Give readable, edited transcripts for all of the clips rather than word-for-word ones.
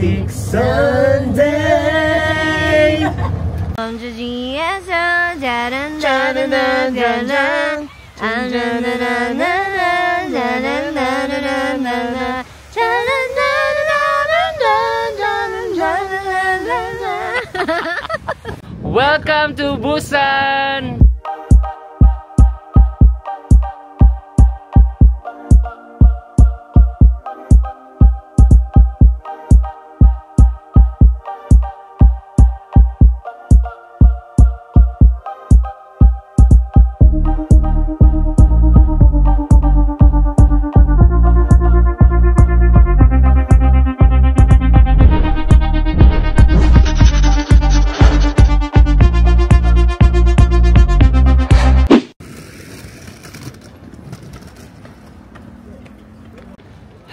romantic Sunday. Welcome to Busan!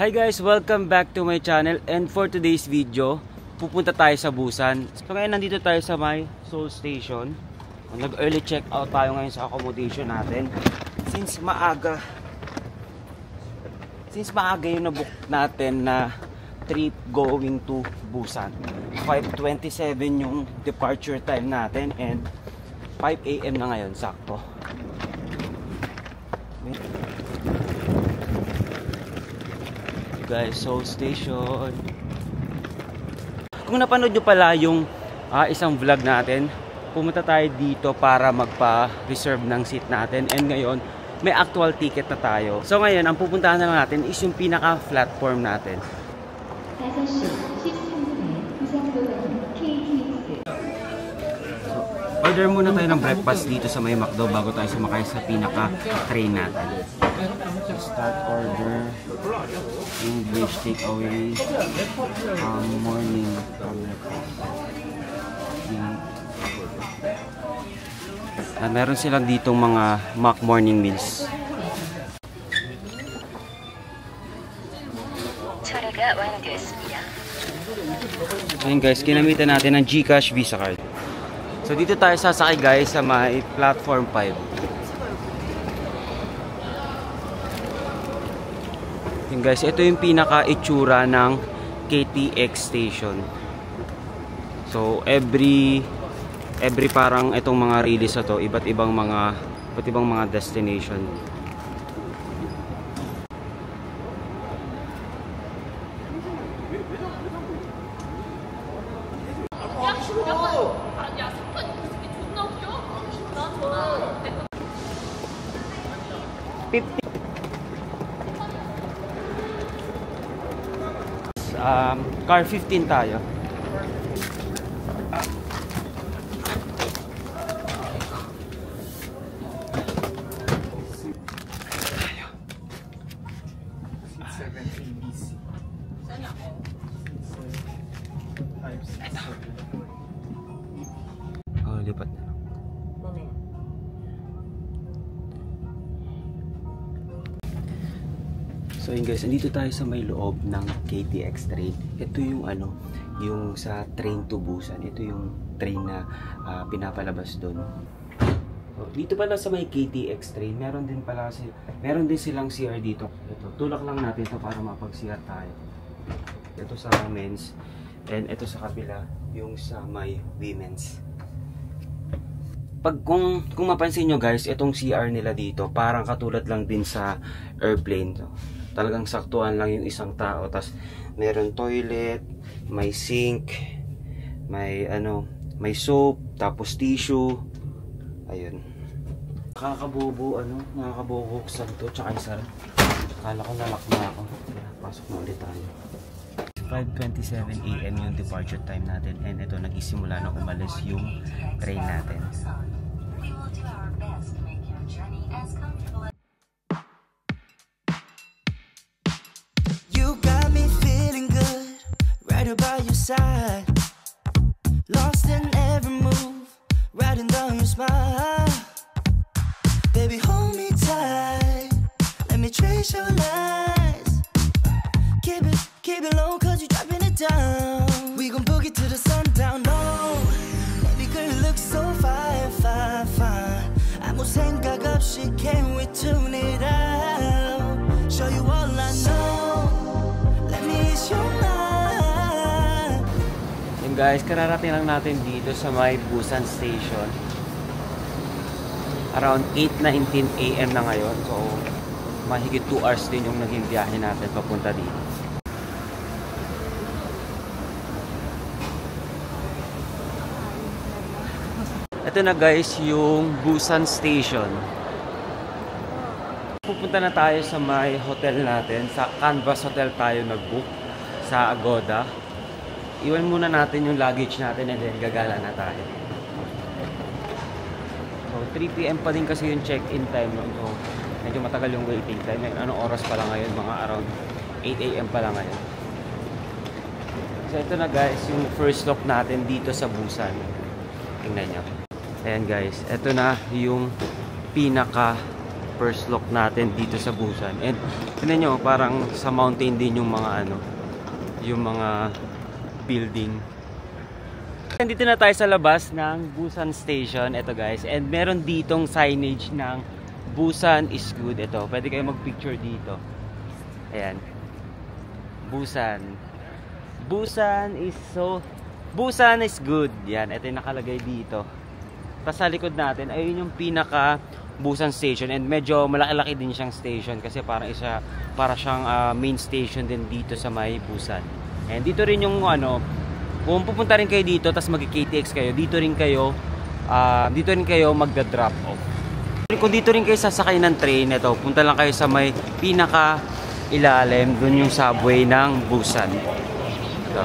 Hi guys, welcome back to my channel, and for today's video pupunta tayo sa Busan. So ngayon nandito tayo sa may Seoul Station. Nag early check out tayo ngayon sa accommodation natin since maaga yung nabook natin na trip going to Busan. 5:27 yung departure time natin and 5 AM na ngayon sakto. Guys, Seoul Station. Kung napanood nyo pala yung isang vlog natin, pumunta tayo dito para magpa-reserve ng seat natin, and ngayon may actual ticket na tayo. So ngayon ang pupuntahan na lang natin is yung pinaka-platform natin. So, order muna tayo ng breakfast dito sa may McDo bago tayo sumakay sa pinaka-train natin. Start order, English takeaway, morning breakfast. Meron silang ditong mga mock morning meals. Ayun guys, kinamitan natin ng GCash Visa card. So dito tayo sasakay guys sa may platform 5. Guys, ito yung pinaka-itsura ng KTX station. So every parang itong mga release na to, iba't ibang mga destination. Car 15 tayo. Oh, lipat na. So yun guys, andito tayo sa may loob ng KTX train. Ito yung yung sa train to Busan. Ito yung train na pinapalabas doon. So, dito pala sa may KTX train, meron din silang CR dito. Ito, tulak lang natin ito para mapag-CR tayo. Ito sa men's, and ito sa kabila, yung sa may women's. Kung mapansin nyo guys, itong CR nila dito, parang katulad lang din sa airplane. So, talagang saktuhan lang yung isang tao. Tapos meron toilet, may sink, may soap, tapos tissue. Ayun. Nakakabobo buksan to, tsaka isa. Akala ko nalak na ako. Pasok na ulit tayo. 5:27 AM yung departure time natin, and ito nagsisimula na umalis yung train natin. By your side, lost in every move, riding down your smile. Baby, hold me tight, let me trace your lies. Keep it low, cause you're dropping it down. We gon' boogie to the sundown, no. Baby girl, you look so fine, fine, fine. 아무 생각 없이 can't wait to tune it out. Show you all I know, let me ease your mind. Yun guys, kararating lang natin dito sa may Busan Station. Around 8:19 AM na ngayon. So, mahigit 2 hours din yung naging biyahe natin papunta dito. Ito na guys, yung Busan Station. Pupunta na tayo sa may hotel natin. Sa Canvas Hotel tayo nag-book sa Agoda. Iwan muna natin yung luggage natin and then gagala na tayo. So 3 PM pa din kasi yung check-in time noon. So medyo matagal yung waiting time. Anong oras pa lang ngayon? Mga around 8 AM pa lang ngayon. So ito na guys, yung first look natin dito sa Busan. Tingnan nyo. Ayan guys, ito na yung pinaka first look natin dito sa Busan. And tingnan nyo, parang sa mountain din yung mga ano, yung mga building. Dito na tayo sa labas ng Busan Station. Ito guys, and meron ditong signage ng Busan is good. Ito, pwede kayo mag-picture dito. Ayan. Busan. Busan is good. Yan, ito yung nakalagay dito. Tapos sa likod natin, ayun yung pinaka Busan Station. And medyo malaki-laki din siyang station kasi para siyang main station din dito sa may Busan. And dito rin yung ano, kung pupunta rin kayo dito tapos mag-KTX kayo, dito rin kayo magda-drop off. Kung dito rin kayo sasakay ng train, ito, punta lang kayo sa may pinaka ilalim, dun yung subway ng Busan. Ito.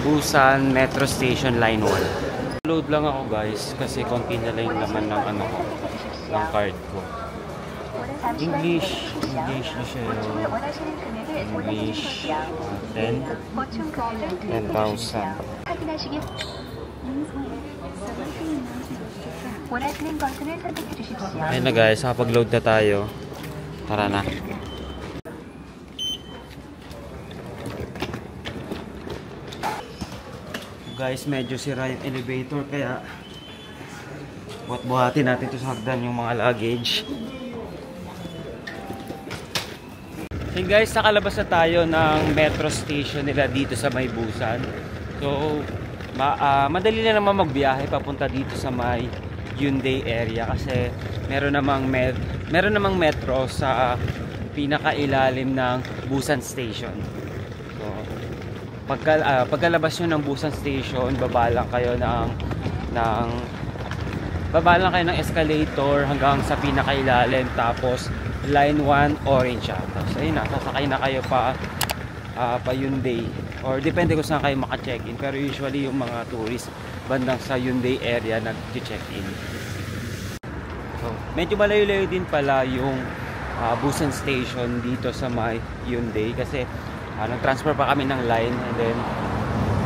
Busan Metro Station Line 1. Load lang ako guys kasi konti na lang yung laman ng ano ko, ng card ko. English na siya yun. English 10,000. Ayun na guys, nakapag-load na tayo. Tara na. Guys, medyo sira yung elevator kaya buhat-buhatin natin ito sa hagdan yung mga luggage. So guys, nakalabas na tayo ng metro station nila dito sa may Busan. So, madali na naman magbiyahe papunta dito sa may Hyundai area kasi meron namang metro sa pinakailalim ng Busan Station. So, pagkalabas nyo ng Busan Station, baba lang kayo ng escalator hanggang sa pinakailalim, tapos line 1 orange siya. Tapos ayun na, sasakay na kayo pa Hyundai or depende kung saan kayo maka-check-in, pero usually yung mga tourist bandang sa Hyundai area nag-check-in. So, medyo malayo-layo din pala yung Busan Station dito sa may Hyundai kasi nag-transfer pa kami ng line and then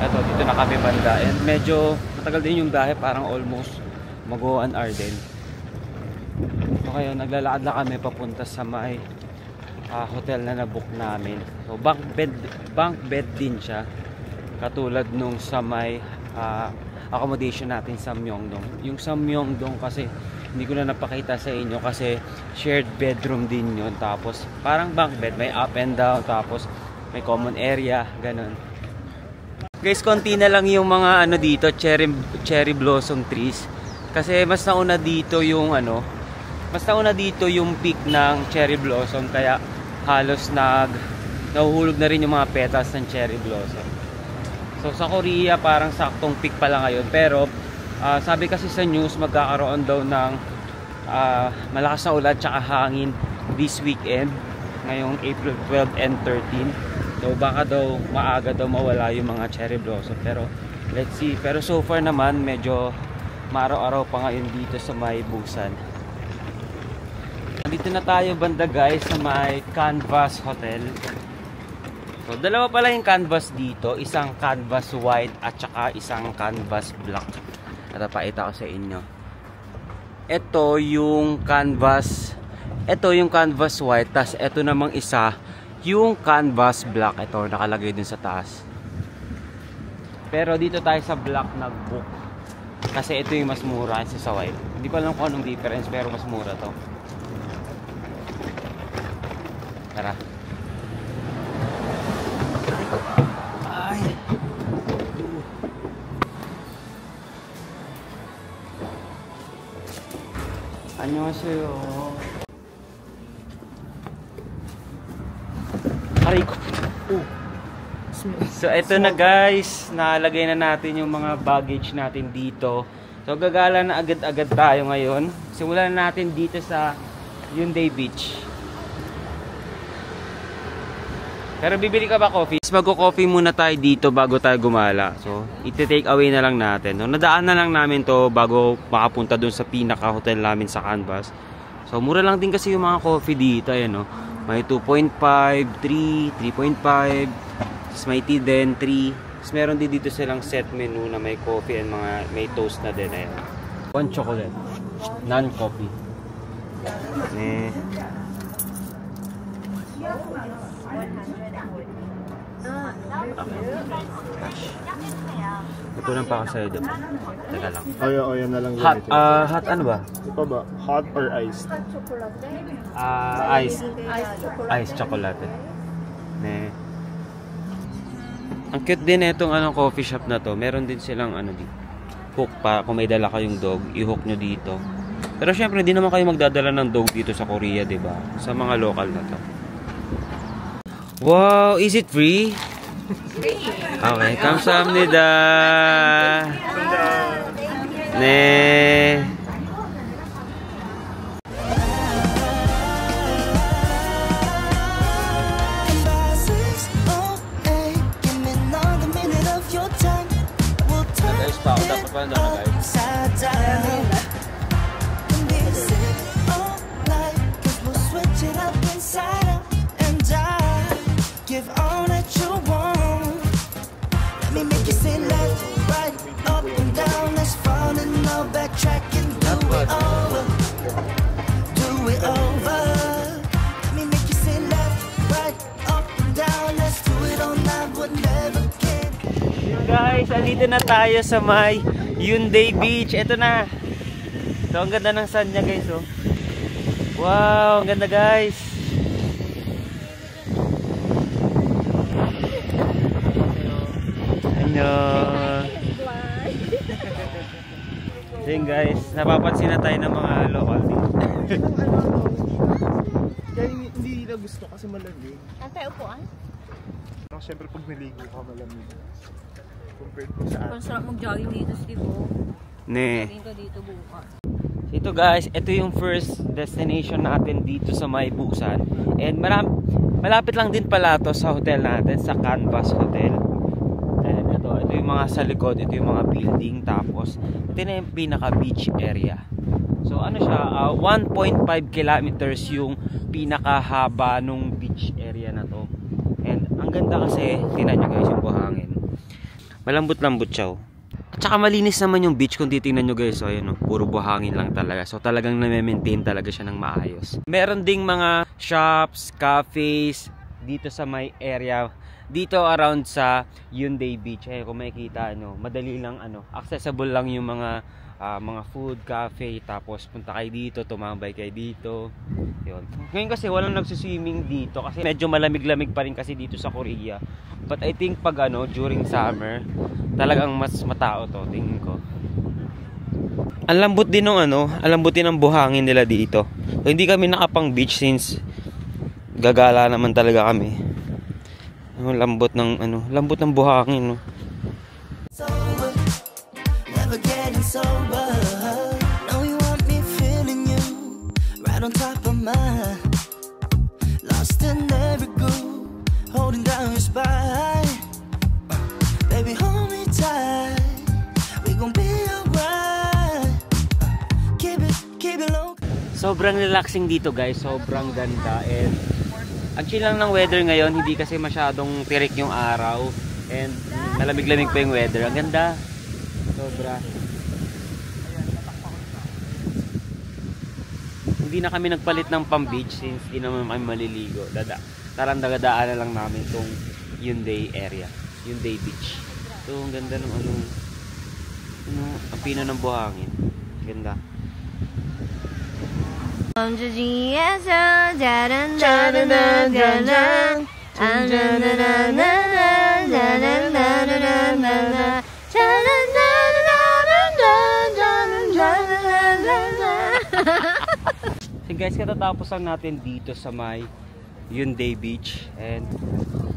eto, dito na kami banda and medyo matagal din yung dahe, parang almost mag-1 hour din. So kaya naglalakad na kami papunta sa may hotel na nabook namin. So bunk bed din siya, katulad nung sa may accommodation natin sa Myeongdong. Yung sa Myeongdong kasi hindi ko na napakita sa inyo kasi shared bedroom din yun, tapos parang bunk bed, may up and down, tapos may common area, ganun. Guys, konti na lang yung mga ano dito, cherry blossom trees. Kasi mas nauna dito yung peak ng cherry blossom, kaya halos nahuhulog na rin yung mga petals ng cherry blossom. So sa Korea parang saktong peak pa lang ngayon, pero sabi kasi sa news magkakaroon daw ng malakas na ulan tsaka hangin this weekend, ngayong April 12 and 13. So baka daw maaga daw mawala yung mga cherry blossom, pero let's see. Pero so far naman medyo maaraw-araw pa ngayon dito sa may Busan. Dito na tayo banda guys sa may Canvas Hotel. So dalawa pala yung canvas dito, isang canvas white at saka isang canvas black. At papakita ko sa inyo. Ito yung canvas white, tas ito namang isa yung canvas black. Ito nakalagay dun sa taas. Pero dito tayo sa black nag-book kasi ito yung mas mura kasi sa white. Hindi ko alam kung anong difference, pero mas mura to. Tara. Ay. 안녕하세요. Aray ko. So eto na guys, nalagay na natin yung mga baggage natin dito. So gagala na agad-agad tayo ngayon. Simulan na natin dito sa Hyundai Beach. Pero bibili ka ba coffee? Magko-coffee muna tayo dito bago tayo gumala. So, iti-take away na lang natin. No, nadaan na lang namin to bago makapunta dun sa pinaka-hotel namin sa Canvas. So, mura lang din kasi yung mga coffee dito. Ayan, no? May 2.5, 3, 3.5. Tapos may tea din, 3. Tapos meron din dito silang set menu na may coffee and mga may toast na din. Ayan. 1 chocolate. Non-coffee. Ito lang pa ako sa'yo, diba? Teka lang. Oyo na lang. Hot, hot ano ba? Ito ba? Hot or iced? Iced. Iced chocolate. Ang cute din itong coffee shop na to. Meron din silang hook pa. Kung may dala kayong dog, i-hook nyo dito. Pero syempre, hindi naman kayo magdadala ng dog dito sa Korea, diba? Sa mga local na to. Wow! Is it free? Free! Okay, 감사합니다. 네. Guys, dapat pa na guys. Give all that you want. Let me make you say left, right, up and down. Let's fall in love, backtrack and do it over. Do it over. Let me make you say left, right, up and down. Let's do it all night, but never can. Guys, andito na tayo sa may Hyundai Beach. Ito na. So, ang ganda ng sun niya guys. Oh. Wow, ang ganda guys. Then guys, napapansin na tayo ng mga local dito. Kaya hindi na gusto kasi malamig. Antay upuan? Siyempre pag naligo ka malamig. Compared ko sa atin. Ang sarap mag-jogging dito, Steve. Jogging ka dito bukas. Ito guys, ito yung first destination natin dito sa May Busan. And malapit lang din pala to sa hotel natin, sa Canvas Hotel. And ito yung mga sa likod, ito yung mga building. Tapos, ito na yung pinaka-beach area. So ano siya, 1.5 kilometers yung pinakahaba nung beach area na to. And ang ganda kasi, tingnan nyo guys yung buhangin. Malambot-lambot siya. At saka malinis naman yung beach kung titingnan nyo guys. So ayun, puro buhangin lang talaga. So talagang na-maintain talaga siya ng maayos. Meron ding mga shops, cafes dito sa may area. Dito around sa Hyundai Beach. Kung makikita nyo, madali lang accessible lang yung mga food, cafe. Tapos punta kayo dito, tumambay kayo dito. Yun. Ngayon kasi walang nagsiswimming dito kasi medyo malamig-lamig pa rin kasi dito sa Korea. But I think pag during summer, talagang mas matao to, tingin ko. Ang lambot din ng ang lambot din ng buhangin nila dito. So, hindi kami nakapang beach since gagala naman talaga kami. Lambot ng lambot ng buhangin, no. Sober, never getting sober. Know you want me feeling you right on top of mine. Lost in every groove, holding down your spine. Baby, hold me tight. We gon' be alright. Keep it low. Sobrang relaxing dito, guys. Sobrang ganda. And ang chill lang ng weather ngayon, hindi kasi masyadong tirik yung araw. And malamig-lamig pa yung weather. Ang ganda. Sobra. Hindi na kami nagpalit ng pang-beach since hindi naman kami maliligo. Daradaan na lang namin itong Hyundai area. Hyundai Beach. So, ang ganda ng ang pino ng buhangin. Ganda. guys, katatapos lang natin dito sa may Hyundai Beach. And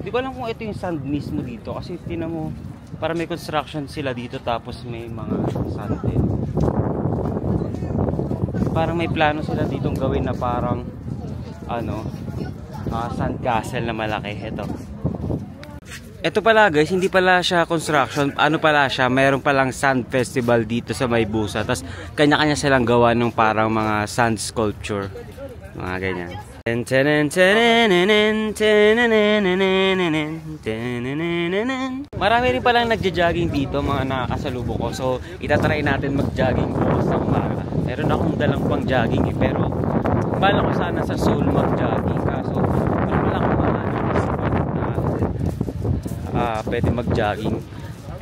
di ko alam kung ito yung sand mismo dito. Kasi tinan mo, para may construction sila dito tapos may mga sand din. Parang may plano sila ditong gawin na parang sand castle na malaki. Ito pala guys, hindi pala siya construction. Ano pala siya, mayroon palang sand festival dito sa may Busa. Tapos kanya-kanya silang gawa ng parang mga sand sculpture. Mga ganyan. Marami rin palang nagja-jogging dito, mga nakakasalubong ko. So itatry natin mag-jogging bukas sa umaga. Meron akong dalang pang jogging pero bala ko sana sa Seoul mag-jogging. Kaso wala akong pwede mag-jogging.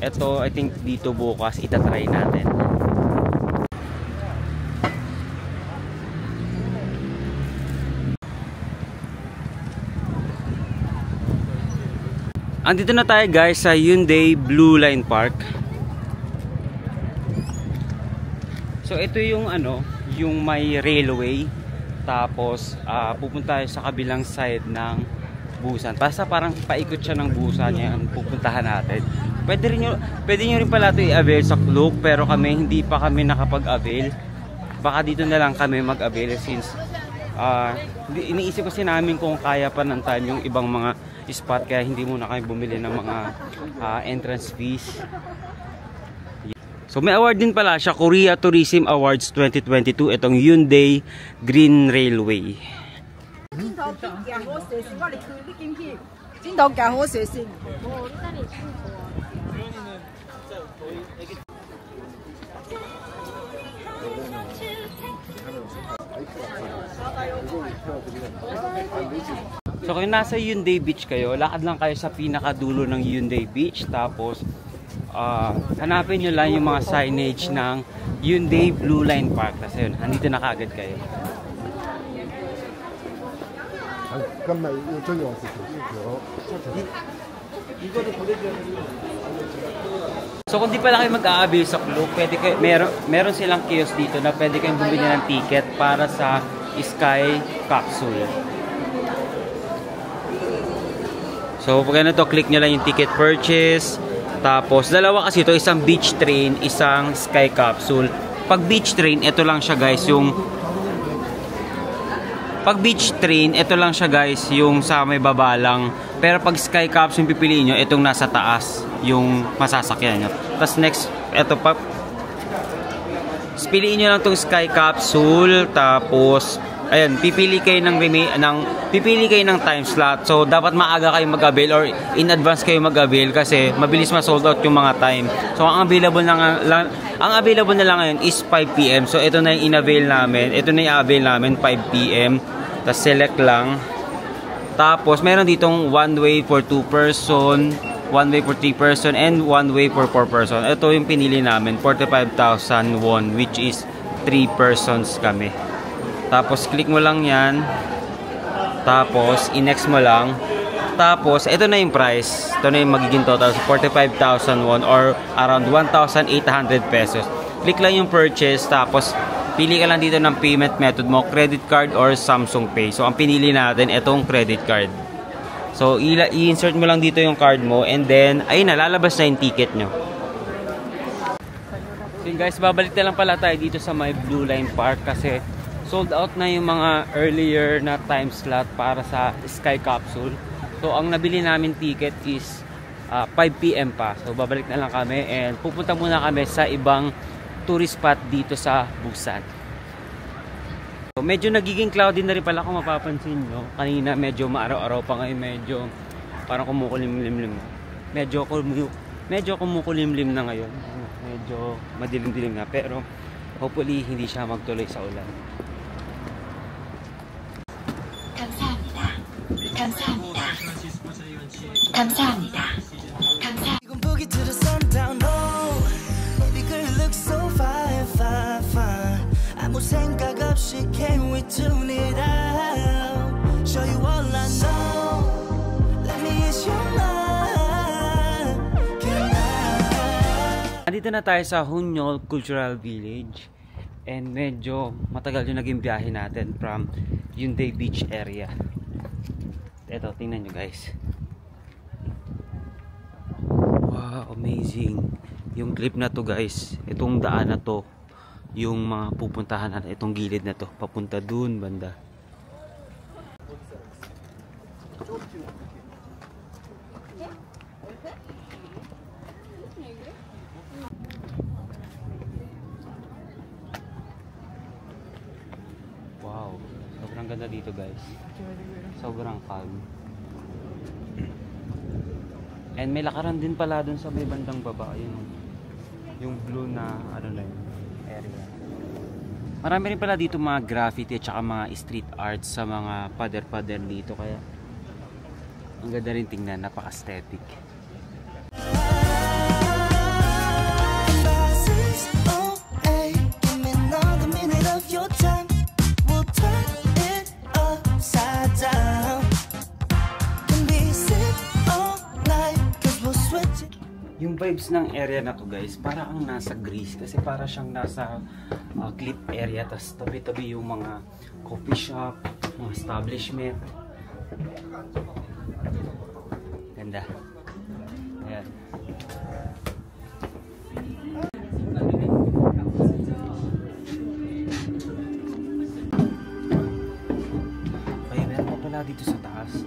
Ito, I think dito bukas itatry natin. Andito na tayo guys sa Hyundai Blue Line Park. So ito yung yung may railway. Tapos pupunta tayo sa kabilang side ng Busan. Basta parang paikot siya ng Busan, yan pupuntahan natin. Pwede nyo rin pala ito i-avail sa Klook, pero hindi pa kami nakapag-avail. Baka dito na lang kami mag-avail since iniisip kasi namin kung kaya pa ng time yung ibang mga spot, kaya hindi muna kami bumili ng mga entrance fees. So may award din pala siya, Korea Tourism Awards 2022, itong Hyundai Green Railway. So kung nasa Hyundai Beach kayo, lakad lang kayo sa pinakadulo ng Hyundai Beach. Tapos hanapin nyo lang yung mga signage ng Hyundai Blue Line Park. Tapos yun, andito na kagad kayo. So kung di pala kayo mag-aabil sa Klook, meron silang kiosk dito na pwede kayong bumili ng ticket para sa Sky Capsule. So pag to, click nyo lang yung ticket purchase. Tapos dalawa kasi ito, isang beach train, isang Sky Capsule. Pag beach train, ito lang siya guys, yung sa may baba lang. Pero pag Sky Capsule yung pipiliin nyo, itong nasa taas yung masasakyan nyo. Tapos next, ito pa, piliin nyo lang itong Sky Capsule. Tapos ayun, pipili kayo ng time slot. So dapat maaga kayo mag-avail or in advance kayo mag-avail kasi mabilis ma-sold out yung mga time. So ang available na lang ngayon is 5 PM. So ito na yung in-avail namin. Ito na yung avail namin 5 PM. Tapos select lang. Tapos meron ditong one way for 2 person, one way for 3 person, and one way for 4 person. Ito yung pinili namin, 45,000 won, which is 3 persons kami. Tapos click mo lang yan. Tapos i-next mo lang. Tapos ito na yung price. Ito na yung magiging total, 45,000 won or around 1,800 pesos. Click lang yung purchase. Tapos pili ka lang dito ng payment method mo, credit card or Samsung Pay. So ang pinili natin itong credit card. So i-insert mo lang dito yung card mo and then ayun na, lalabas na yung ticket nyo. So guys, babalik na lang pala tayo dito sa my Blue Line Park kasi sold out na yung mga earlier na time slot para sa Sky Capsule. So ang nabili namin ticket is 5 PM pa. So babalik na lang kami and pupunta muna kami sa ibang tourist spot dito sa Busan. So medyo nagiging cloudy na rin pala kung mapapansin nyo. Kanina medyo maaraw-araw pa ngayon, medyo parang kumukulimlim. Medyo kumukulimlim na ngayon. Medyo madilim-dilim na pero hopefully hindi siya magtuloy sa ulan. 감사합니다. 감사합니다. 이건 보기 to the sundown. Oh, baby girl, you look so fine, fine, fine. 아무 생각 없이 can we tune it out? Show you all I know. Let me ease your mind. Can I? Andito na tayo sa Hunyol Cultural Village. And medyo matagal yung naging biyahe natin from Hyundai Beach area. Eto, tingnan nyo guys. Wow, amazing. Yung clip na to guys, itong daan na to, yung mga pupuntahan natin, itong gilid na to, papunta dun banda. Wow, sobrang ganda dito guys. Sobrang calm. And may lakaran din pala dun sa may bandang baba, yung blue na ano na yun, area. Marami rin pala dito mga graffiti at saka mga street art sa mga pader-pader dito, kaya ang ganda rin tingnan, napaka-aesthetic. Yung vibes ng area na to guys, para kang nasa Greece kasi para siyang nasa cliff area, tas tabi-tabi yung mga coffee shop, mga establishment. Ganda. Ayan. Ay, meron pa pala dito sa taas.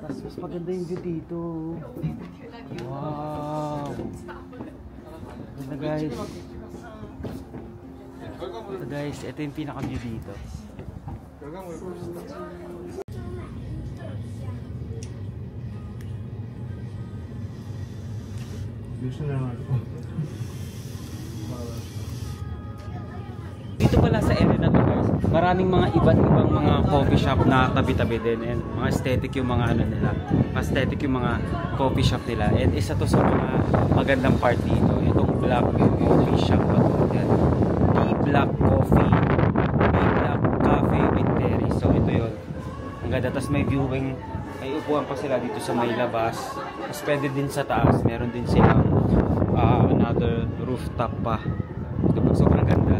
Mas maganda yung view dito. Wow! Ganda guys. So guys, ito yung pinaka-view dito. Dito pala sa area na to guys, maraming mga iba't ibang mga coffee shop na tabi-tabi din, and mga aesthetic yung mga ano nila, aesthetic yung mga coffee shop nila, and isa to sa mga magandang part dito, itong Black Coffee Shop. Yan, Black Coffee, Black Cafe with Terry. So ito yun, ang ganda. Tapos may viewing, may upuan pa sila dito sa may labas, tapos pwede din sa taas, meron din silang another rooftop pa. Diba? Sobrang ganda.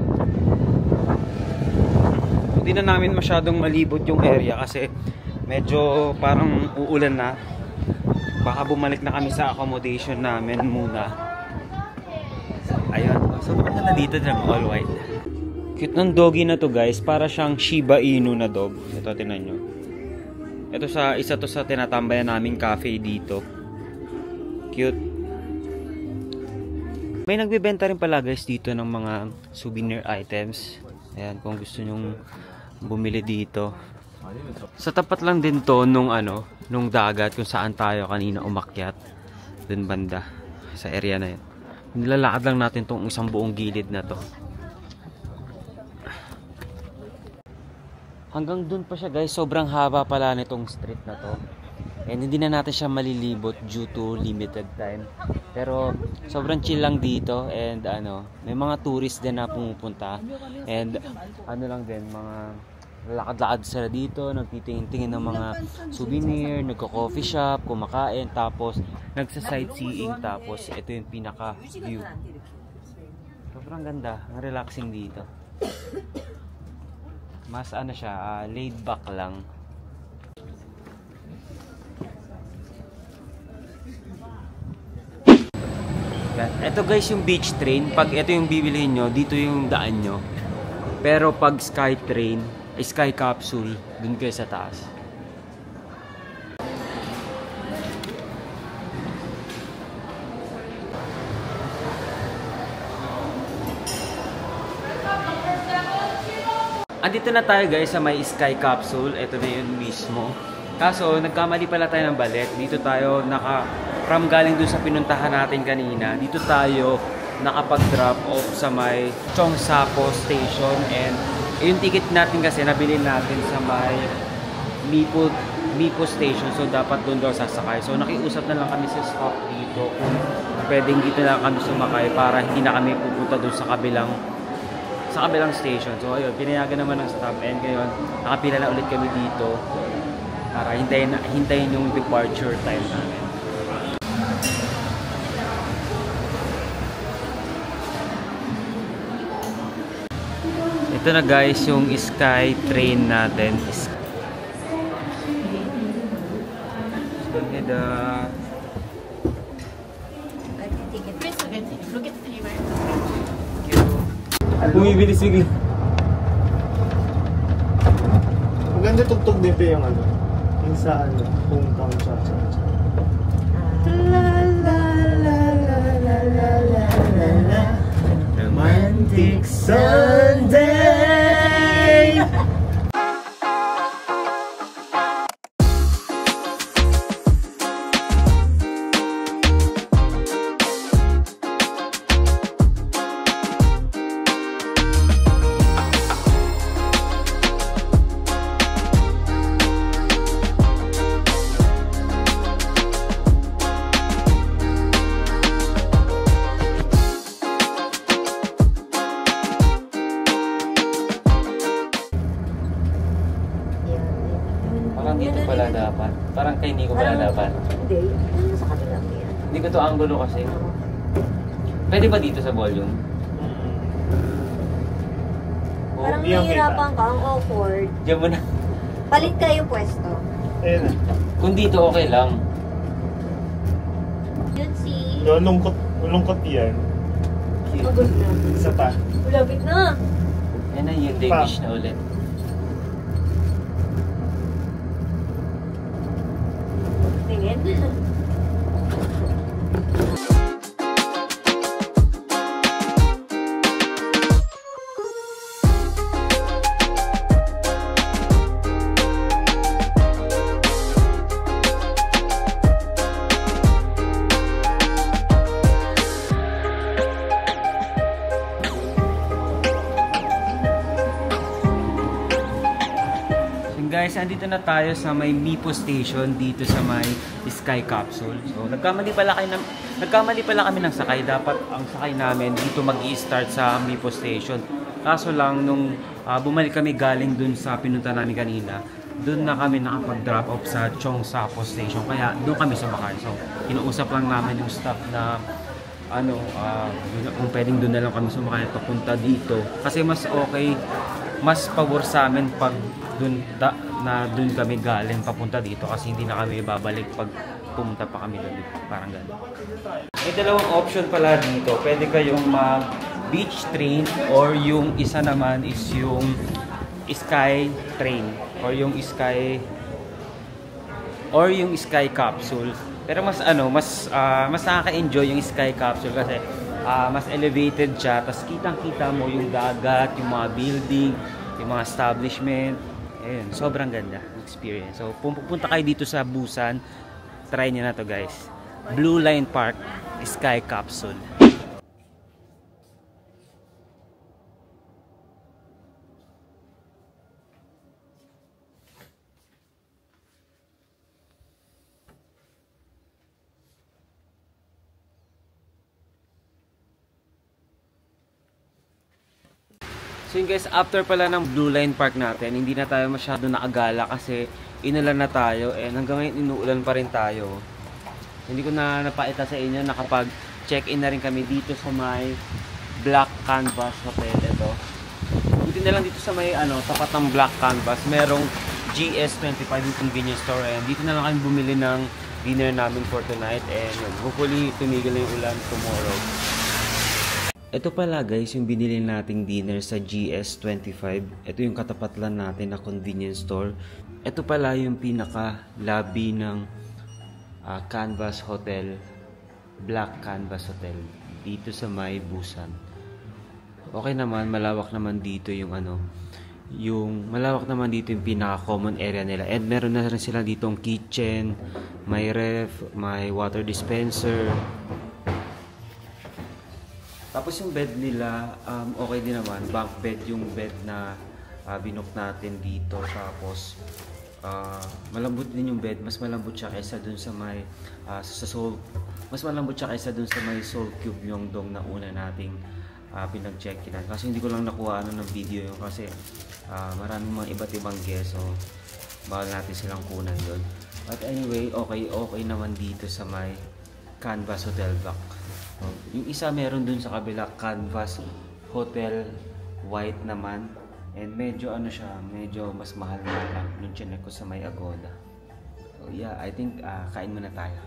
Hindi na namin masyadong malibot yung area kasi medyo parang uulan na. Baka bumalik na kami sa accommodation namin muna. Ayun. Sobrang ganda dito ng all white. Cute ng doggy na to guys. Para siyang Shiba Inu na dog. Ito, tinan nyo. Ito isa to sa tinatambayan naming cafe dito. Cute. May nagbebenta rin pala guys dito ng mga souvenir items. Ayan, kung gusto nyong bumili dito. Sa tapat lang din to nung dagat kung saan tayo kanina umakyat. Dun banda sa area na yun. Nilalakad lang natin tong isang buong gilid na to. Hanggang dun pa siya guys, sobrang haba pala nitong street na to. And hindi na natin siya malilibot due to limited time. Pero sobrang chill lang dito, and may mga tourists din na pumupunta. And lang din, mga lakad-lakad sila dito, nagtitingin-tingin ng mga souvenir, nagko-coffee shop, kumakain, tapos nagsa-sightseeing, tapos ito yung pinaka-view. Sobrang ganda, relaxing dito. Mas siya, laid back lang. Ito guys yung beach train. Pag ito yung bibilihin nyo, dito yung daan nyo. Pero pag sky train, sky capsule, dun kayo sa taas. Andito na tayo guys sa may sky capsule. Ito na yun mismo. Kaso nagkamali pala tayo ng balik. Dito tayo from galing dun sa pinuntahan natin kanina, dito tayo nakapag-drop off sa may Cheongsapo Station, and yung ticket natin kasi nabili natin sa may Mipo Station, so dapat doon daw sasakay. So nakiusap na lang kami sa stop dito kung pwedeng dito na lang kami sumakay para hindi na kami pupunta doon sa kabilang station. So ayun, pinayagan naman ng stop, and ngayon nakapila na ulit kami dito para hintayin yung departure time namin. Ito na guys, yung Sky Train natin. Bumibilis bigla. Maganda tugtog din pa yung ano. Yung sa ano, hometown cha-cha. Romantic Sunday! Parang dito pala dapat. Parang kay Nico pala dapat. Hindi. Ano sa kanila yan? Hindi ko to angulo kasi. Pwede ba dito sa volume? Parang Di ang nahihirapan ka, ang awkward. Diyan mo na. Palit kayo pwesto. Ayun na. Kung dito okay lang. Yun si... Lungkot yan. Magod na. Isa pa. Ulapit na. Yan na yung Danish na ulit. Tingin. Guys, andito na tayo sa may Mipo Station dito sa may Sky Capsule. So, nagkamali pala kami ng sakay. Dapat ang sakay namin dito mag-i-start sa Mipo Station. Kaso lang nung bumalik kami galing dun sa pinunta namin kanina, dun na kami nakapag-drop off sa Cheongsapo Station. Kaya doon kami sumakay. So, inuusap lang namin yung staff na kung pwedeng doon na lang kami sumakay papunta dito. Kasi mas okay, mas pabor sa amin pag doon kami galing papunta dito kasi hindi na kami babalik pag pumunta pa kami doon. Parang gano'n. May dalawang option pala dito. Pwede kayong mag-beach train or yung isa naman is yung Sky Train or yung Sky Capsule. Pero mas nakaka-enjoy yung Sky Capsule kasi mas elevated siya. Tapos kitang-kita mo yung dagat, yung mga building, yung mga establishment. Ayun, sobrang ganda experience. So, pupunta kayo dito sa Busan, try nyo na to guys. Blue Line Park, Sky Capsule. So yun guys, after pala ng Blue Line Park natin, hindi na tayo masyado nakagala kasi inulan na tayo and hanggang ngayon inuulan pa rin tayo. Hindi ko na napakita sa inyo, nakapag-check-in na rin kami dito sa may Black Canvas Hotel. Ito. Buti na lang dito sa may tapat ng Black Canvas, merong GS25 yung convenience store and dito na lang kami bumili ng dinner namin for tonight and hopefully tumigil na yung ulan tomorrow. Ito pala guys yung binili nating dinner sa GS25. Ito yung katapat lang natin na convenience store. Ito pala yung pinaka lobby ng Canvas Hotel, Black Canvas Hotel dito sa may Busan. Okay naman, malawak naman dito yung malawak naman dito yung pinaka common area nila. And meron na rin sila ditong kitchen, may ref, may water dispenser. Tapos yung bed nila, okay din naman. Bunk bed yung bed na binook natin dito. Tapos, malambot din yung bed. Mas malambot siya kaysa dun sa may, mas malambot siya kaysa dun sa may Seoul Cube Myeongdong na una nating pinag-check-inan. Kasi hindi ko lang nakuha ng video yun kasi maraming mga iba't ibang guest. So, bawal natin silang kunan doon. But anyway, okay naman dito sa may Canvas Hotel Back. Yung isa meron dun sa kabila, Canvas Hotel White naman. And medyo ano siya, medyo mas mahal na lang nung chinek ko sa may Agoda. So yeah, I think kain muna tayo.